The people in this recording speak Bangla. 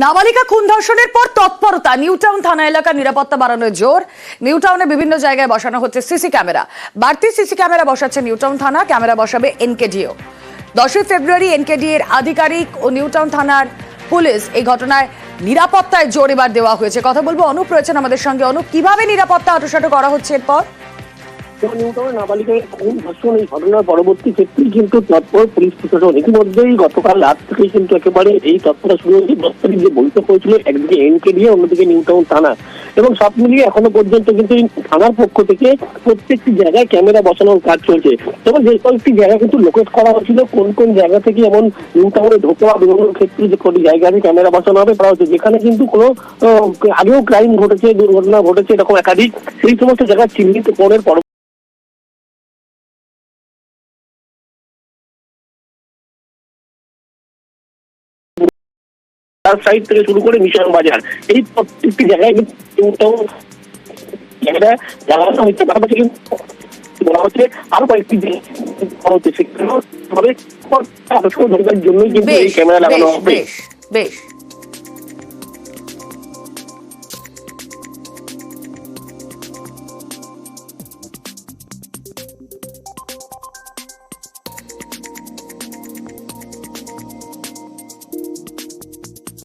নাবালিকা খুন ধর্ষণের পর তৎপরতা, নিউটাউন থানা এলাকার নিরাপত্তা বাড়ানোর জোর। নিউটাউনে বিভিন্ন জায়গায় বসানো হচ্ছে সিসি ক্যামেরা। বাড়তি সিসি ক্যামেরা বসাচ্ছে নিউটাউন থানা, ক্যামেরা বসাবে এনকেডিও। 10 ফেব্রুয়ারি এনকেডি এর আধিকারিক ও নিউটাউন থানার পুলিশ এই ঘটনায় নিরাপত্তায় জোর এবার দেওয়া হয়েছে। কথা বলবো, অনুপ রয়েছেন আমাদের সঙ্গে। অনুপ, কিভাবে নিরাপত্তা আঁটোসাঁটো করা হচ্ছে এরপর? নিউটাউনে নাবালিকার খুন ধর্ষণ এই ঘটনার পরবর্তী ক্ষেত্রেই কিন্তু তৎপর পুলিশ প্রশাসন। ইতিমধ্যেই গতকাল রাত থেকে কিন্তু একেবারে এই তৎপরতা শুরু হয়েছে। 10 তারিখ যে বৈঠক হয়েছিল, একদিকে এনকেডি অন্যদিকে নিউটাউন থানা, এবং সব মিলিয়ে এখনো পর্যন্ত কিন্তু থানার পক্ষ থেকে প্রত্যেকটি জায়গায় ক্যামেরা বসানোর কাজ চলছে। তবে যে কয়েকটি জায়গা কিন্তু লোকেট করা হয়েছিল, কোন কোন জায়গা থেকে এমন নিউটাউনে ঢোকা বা বেরোনোর ক্ষেত্রে যে কোনো জায়গায় ক্যামেরা বসানো হবে করা হচ্ছে, যেখানে কিন্তু কোনো আগেও ক্রাইম ঘটেছে, দুর্ঘটনা ঘটেছে এরকম একাধিক, সেই সমস্ত জায়গা চিহ্নিত করার পর সাইড থেকে শুরু করে মিশন বাজার, এই প্রত্যেকটি জায়গায় কিন্তু ক্যামেরা লাগানো হচ্ছে। পাশাপাশি কিন্তু বলা হচ্ছে আরো কয়েকটি হচ্ছে, সেখানে জন্যই কিন্তু এই ক্যামেরা লাগানো হবে। বেশ।